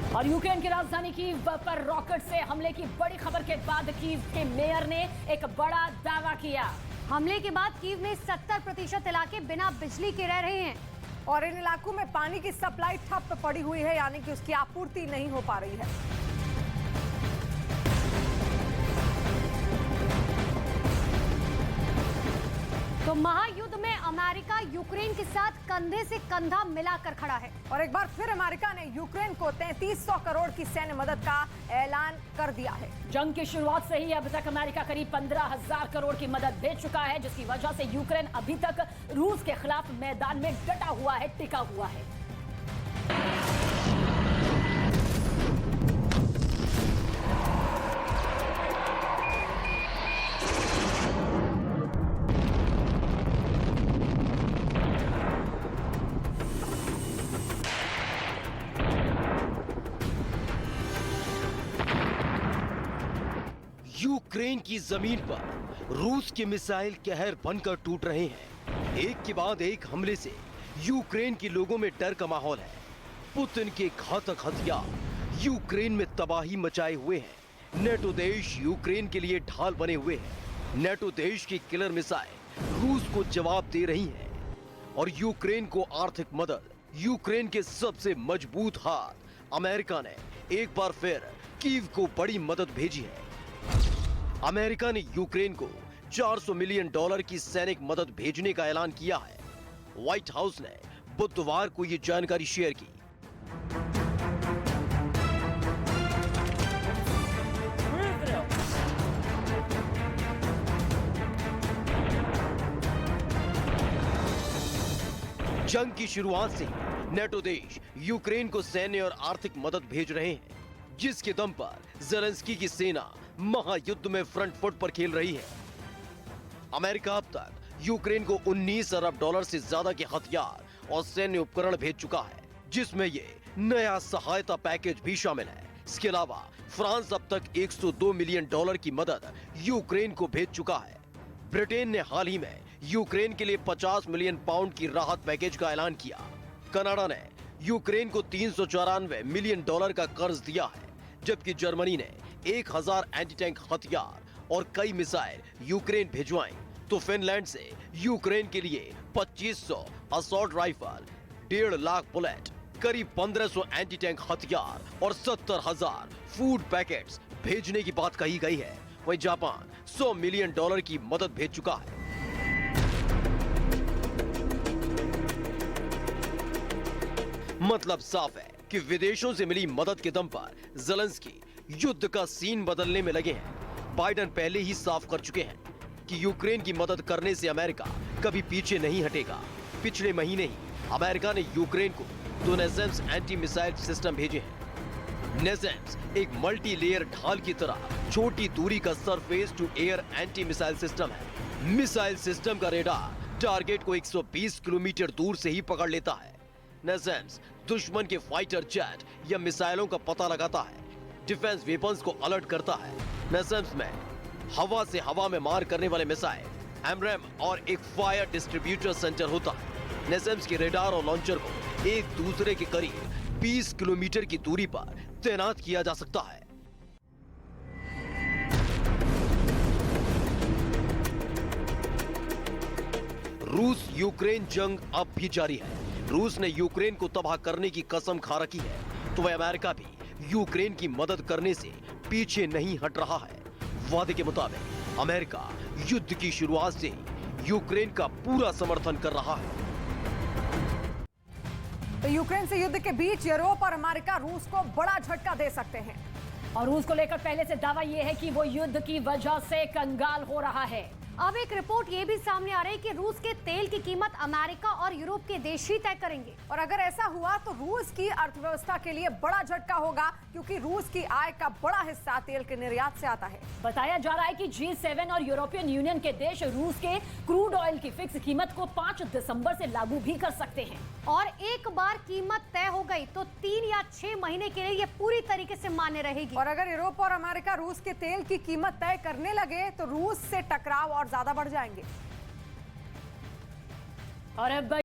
और यूक्रेन की राजधानी कीव पर रॉकेट से हमले की बड़ी खबर के बाद कीव के मेयर ने एक बड़ा दावा किया। हमले के बाद कीव में 70% इलाके बिना बिजली के रह रहे हैं और इन इलाकों में पानी की सप्लाई ठप पड़ी हुई है, यानी कि उसकी आपूर्ति नहीं हो पा रही है। तो महायुद्ध में अमेरिका यूक्रेन के साथ कंधे से कंधा मिलाकर खड़ा है और एक बार फिर अमेरिका ने यूक्रेन को 3300 करोड़ की सैन्य मदद का ऐलान कर दिया है। जंग की शुरुआत से ही अब तक अमेरिका करीब 15,000 करोड़ की मदद भेज चुका है, जिसकी वजह से यूक्रेन अभी तक रूस के खिलाफ मैदान में डटा हुआ है, टिका हुआ है। यूक्रेन की जमीन पर रूस के मिसाइल कहर बनकर टूट रहे हैं। एक के बाद एक हमले से यूक्रेन के लोगों में डर का माहौल है। पुतिन के घातक हथियार यूक्रेन में तबाही मचाए हुए हैं। नेटो देश यूक्रेन के लिए ढाल बने हुए हैं। नेटो देश की किलर मिसाइल रूस को जवाब दे रही हैं और यूक्रेन को आर्थिक मदद। यूक्रेन के सबसे मजबूत हाथ अमेरिका ने एक बार फिर कीव को बड़ी मदद भेजी है। अमेरिका ने यूक्रेन को $400 मिलियन की सैनिक मदद भेजने का ऐलान किया है। व्हाइट हाउस ने बुधवार को यह जानकारी शेयर की। जंग की शुरुआत से नेटो देश यूक्रेन को सैन्य और आर्थिक मदद भेज रहे हैं, जिसके दम पर ज़ेलेंस्की की सेना महायुद्ध में फ्रंट फुट पर खेल रही है। अमेरिका अब तक यूक्रेन को $19 अरब से ज्यादा के हथियार और सैन्य उपकरण भेज चुका है, जिसमें ये नया सहायता पैकेज भी शामिल है। इसके अलावा फ्रांस अब तक $102 मिलियन की मदद यूक्रेन को भेज चुका है। ब्रिटेन ने हाल ही में यूक्रेन के लिए 50 मिलियन पाउंड की राहत पैकेज का ऐलान किया। कनाडा ने यूक्रेन को $394 मिलियन का कर्ज दिया है, जबकि जर्मनी ने 1000 एंटी टैंक हथियार और कई मिसाइल यूक्रेन भिजवाई। तो फिनलैंड से यूक्रेन के लिए 2500 असॉल्ट राइफल, 1.5 लाख बुलेट, करीब 1500 एंटी टैंक हथियार और 70,000 फूड पैकेट्स भेजने की बात कही गई है। वहीं जापान $100 मिलियन की मदद भेज चुका है। मतलब साफ है कि विदेशों से मिली मदद के दम पर ज़ेलेंस्की युद्ध का सीन बदलने में लगे हैं। बाइडेन पहले ही साफ कर चुके हैं कि यूक्रेन की मदद करने से अमेरिका कभी पीछे नहीं हटेगा। पिछले महीने ही अमेरिका ने यूक्रेन को 2 नेसेम्स एंटी मिसाइल सिस्टम भेजे हैं। नेसेम्स एक मल्टी लेयर ढाल की तरह छोटी दूरी का surface to air anti missile system है। मिसाइल सिस्टम का रेडार टारगेट को 120 किलोमीटर दूर से ही पकड़ लेता है। नेसेम्स दुश्मन के फाइटर जेट या मिसाइलों का पता लगाता है, डिफेंस वेपन्स को अलर्ट करता है। नेसेम्स में हवा से हवा में मार करने वाले मिसाइल, एमरेम और एक फायर डिस्ट्रीब्यूटर सेंटर होता है। नेसेम्स के रेडार और लॉन्चर को एक दूसरे के करीब 20 किलोमीटर की दूरी पर तैनात किया जा सकता है। रूस यूक्रेन जंग अब भी जारी है। रूस ने यूक्रेन को तबाह करने की कसम खा रखी है, तो वह अमेरिका भी यूक्रेन की मदद करने से पीछे नहीं हट रहा है। वादे के मुताबिक अमेरिका युद्ध की शुरुआत से ही यूक्रेन का पूरा समर्थन कर रहा है। तो यूक्रेन से युद्ध के बीच यूरोप और अमेरिका रूस को बड़ा झटका दे सकते हैं। और रूस को लेकर पहले से दावा यह है कि वो युद्ध की वजह से कंगाल हो रहा है। अब एक रिपोर्ट ये भी सामने आ रही है कि रूस के तेल की कीमत अमेरिका और यूरोप के देश ही तय करेंगे। और अगर ऐसा हुआ तो रूस की अर्थव्यवस्था के लिए बड़ा झटका होगा, क्योंकि रूस की आय का बड़ा हिस्सा तेल के निर्यात से आता है। बताया जा रहा है कि G7 और यूरोपियन यूनियन के देश रूस के क्रूड ऑयल की फिक्स कीमत को 5 दिसंबर से लागू भी कर सकते हैं। और एक बार कीमत तय हो गई तो 3 या 6 महीने के लिए ये पूरी तरीके से मान्य रहेगी। और अगर यूरोप और अमेरिका रूस के तेल की कीमत तय करने लगे तो रूस से टकराव और ज्यादा बढ़ जाएंगे। और अब